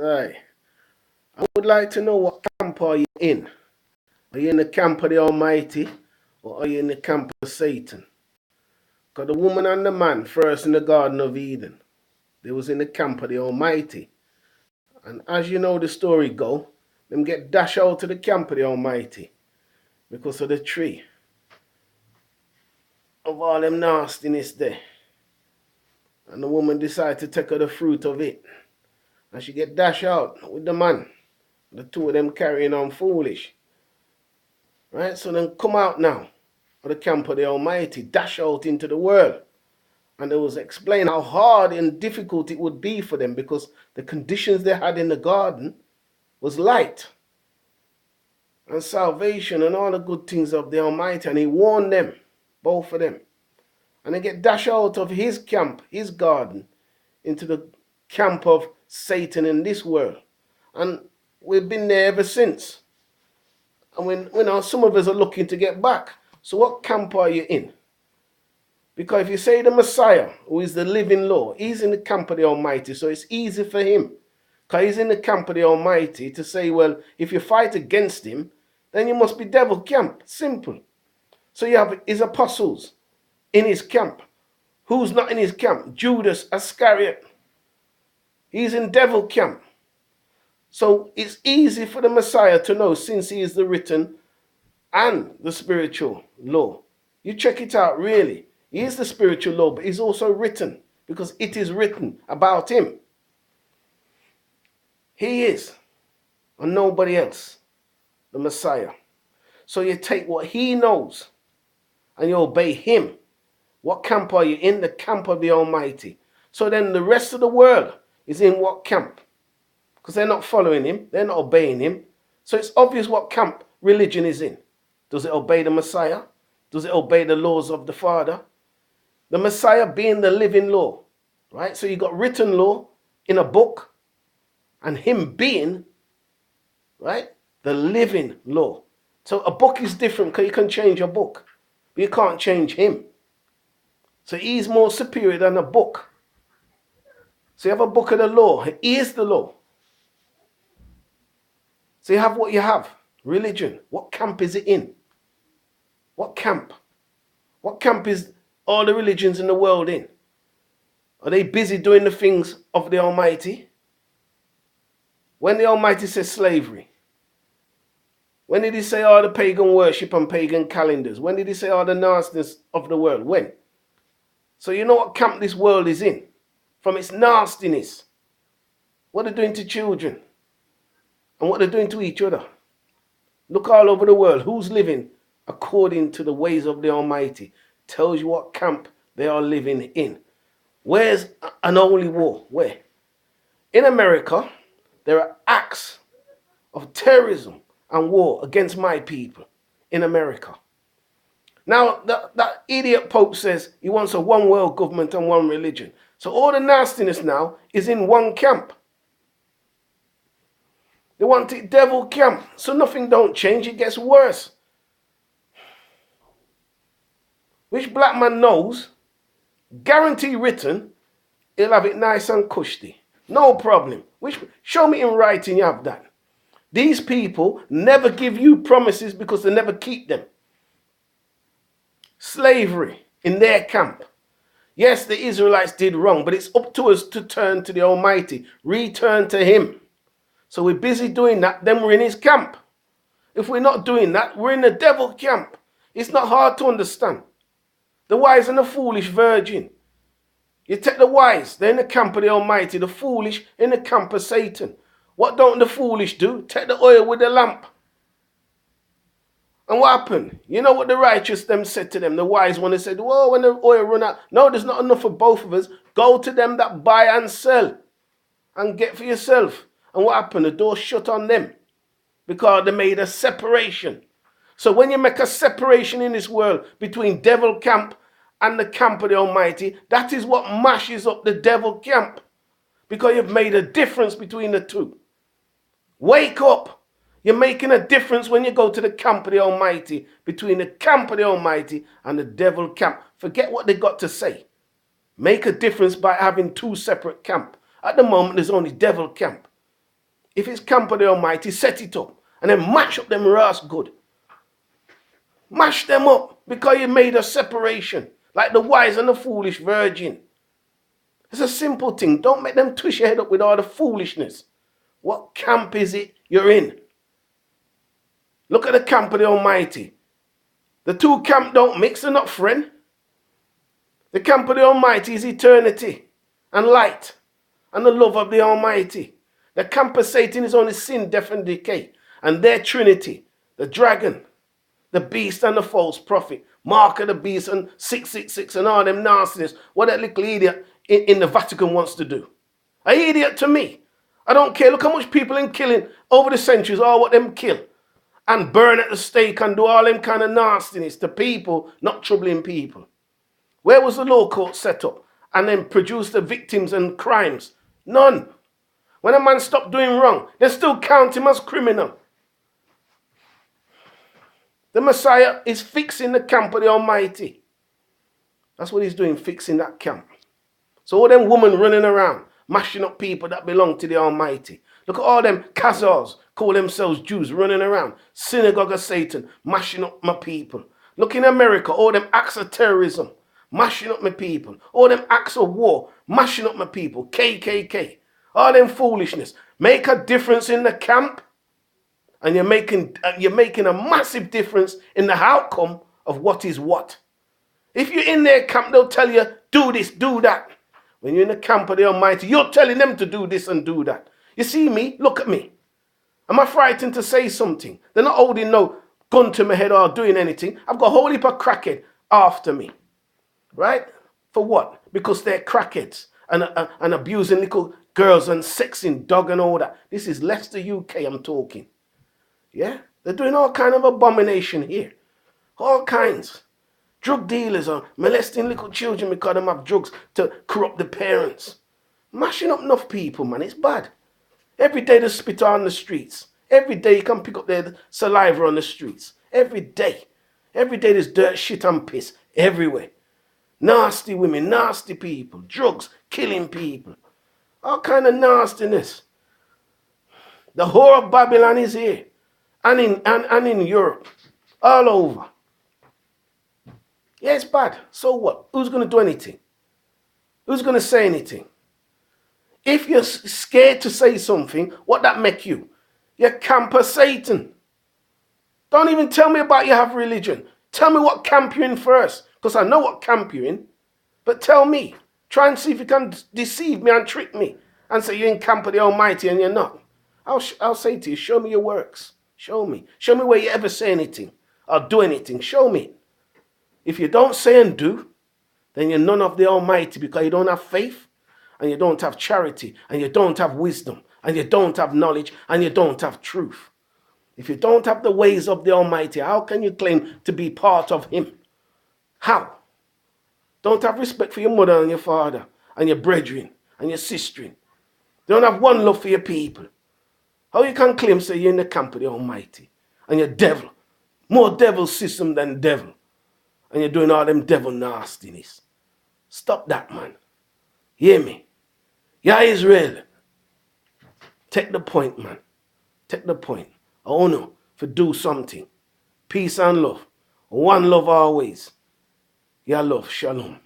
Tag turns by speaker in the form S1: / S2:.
S1: Right. I would like to know, what camp are you in? Are you in the camp of the Almighty, or are you in the camp of Satan? Because the woman and the man first in the Garden of Eden, they was in the camp of the Almighty. And as you know the story go, them get dashed out of the camp of the Almighty because of the tree. Of all them nastiness there. And the woman decide to take of the fruit of it. And she get dashed out with the man. The two of them carrying on foolish. Right? So then come out now of the camp of the Almighty, dash out into the world. And it was explained how hard and difficult it would be for them, because the conditions they had in the garden was light and salvation and all the good things of the Almighty. And he warned them, both of them. And they get dashed out of his camp, his garden, into the camp of Satan in this world. And we've been there ever since. And when some of us are looking to get back. So what camp are you in? Because if you say the Messiah, who is the living law, he's in the camp of the Almighty, so it's easy for him. Because he's in the camp of the Almighty to say, well, if you fight against him, then you must be devil camp. Simple. So you have his apostles in his camp. Who's not in his camp? Judas Iscariot. He's in devil camp. So it's easy for the Messiah to know, since he is the written and the spiritual law. You check it out, really. He is the spiritual law, but he's also written, because it is written about him. He is, and nobody else, the Messiah. So you take what he knows and you obey him. What camp are you in? The camp of the Almighty. So then the rest of the world is in what camp? Because they're not following him, they're not obeying him. So it's obvious what camp religion is in. Does it obey the Messiah? Does it obey the laws of the Father? The Messiah being the living law, right? So you got written law in a book, and him being, right, the living law. So a book is different, because you can change a book, but you can't change him. So he's more superior than a book. So you have a book of the law. He is the law. So you have what you have. Religion. What camp is it in? What camp? What camp is all the religions in the world in? Are they busy doing the things of the Almighty? When the Almighty says slavery, when did he say all the pagan worship and pagan calendars? When did he say all the nastiness of the world? When? So you know what camp this world is in? From its nastiness. What they're doing to children. And what they're doing to each other. Look all over the world. Who's living according to the ways of the Almighty? Tells you what camp they are living in. Where's an holy war? Where? In America, there are acts of terrorism and war against my people in America. Now, that idiot Pope says he wants a one world government and one religion. So all the nastiness now is in one camp. They want it devil camp. So nothing don't change, it gets worse. Which black man knows, guarantee written, he'll have it nice and cushy. No problem. Show me in writing you have that. These people never give you promises because they never keep them. Slavery in their camp. Yes, the Israelites did wrong, but it's up to us to turn to the Almighty. Return to him. So we're busy doing that, then we're in his camp. If we're not doing that, we're in the devil camp. It's not hard to understand. The wise and the foolish virgin. You take the wise, they're in the camp of the Almighty. The foolish in the camp of Satan. What don't the foolish do? Take the oil with the lamp. And what happened? You know what the righteous them said to them? The wise one, they said, whoa, when the oil run out. No, there's not enough for both of us. Go to them that buy and sell. And get for yourself. And what happened? The door shut on them. Because they made a separation. So when you make a separation in this world between devil camp and the camp of the Almighty, that is what mashes up the devil camp. Because you've made a difference between the two. Wake up. You're making a difference when you go to the camp of the Almighty, between the camp of the Almighty and the devil camp. Forget what they got to say. Make a difference by having two separate camps. At the moment, there's only devil camp. If it's camp of the Almighty, set it up. And then mash up them ras good. Mash them up because you made a separation. Like the wise and the foolish virgin. It's a simple thing. Don't make them twist your head up with all the foolishness. What camp is it you're in? Look at the camp of the Almighty. The two camps don't mix, they're not friend. The camp of the Almighty is eternity and light and the love of the Almighty. The camp of Satan is only sin, death, and decay. And their trinity, the dragon, the beast, and the false prophet, mark of the beast, and 666, and all them nastiness. What that little idiot in the Vatican wants to do. An idiot to me. I don't care. Look how much people in killing over the centuries, all what them kill. And burn at the stake and do all them kind of nastiness to people, not troubling people. Where was the law court set up? And then produce the victims and crimes? None. When a man stopped doing wrong, they still count him as criminal. The Messiah is fixing the camp of the Almighty. That's what he's doing, fixing that camp. So all them women running around, mashing up people that belong to the Almighty. Look at all them Khazars, call themselves Jews, running around. Synagogue of Satan, mashing up my people. Look in America, all them acts of terrorism, mashing up my people. All them acts of war, mashing up my people. KKK. All them foolishness. Make a difference in the camp, and you're making a massive difference in the outcome of what is what. If you're in their camp, they'll tell you, do this, do that. When you're in the camp of the Almighty, you're telling them to do this and do that. You see me? Look at me. Am I frightened to say something? They're not holding no gun to my head or doing anything. I've got a whole heap of crackhead after me. Right? For what? Because they're crackheads and abusing little girls and sexing dog and all that. This is Leicester, UK I'm talking. Yeah? They're doing all kind of abomination here. All kinds. Drug dealers are molesting little children because they have drugs to corrupt the parents. Mashing up enough people, man. It's bad. Every day they spit on the streets. Every day you can pick up their saliva on the streets. Every day. Every day there's dirt, shit and piss everywhere. Nasty women, nasty people, drugs, killing people. All kind of nastiness. The whore of Babylon is here. And in Europe. All over. Yeah, it's bad. So what? Who's going to do anything? Who's going to say anything? If you're scared to say something, what that make you? You're camp of Satan. Don't even tell me about you have religion. Tell me what camp you're in first. Because I know what camp you're in. But tell me. Try and see if you can deceive me and trick me. And say you're in camp of the Almighty and you're not. I'll say to you, show me your works. Show me. Show me where you ever say anything. Or do anything. Show me. If you don't say and do, then you're none of the Almighty because you don't have faith, and you don't have charity, and you don't have wisdom, and you don't have knowledge, and you don't have truth. If you don't have the ways of the Almighty, how can you claim to be part of Him? How? Don't have respect for your mother and your father, and your brethren, and your sister. Don't have one love for your people. How you can claim say you're in the camp of the Almighty, and you're devil. More devil system than devil. And you're doing all them devil nastiness. Stop that, man. Hear me? Yeah, Israel. Take the point, man. Take the point. Oh no, for do something. Peace and love. One love always. Yeah, love. Shalom.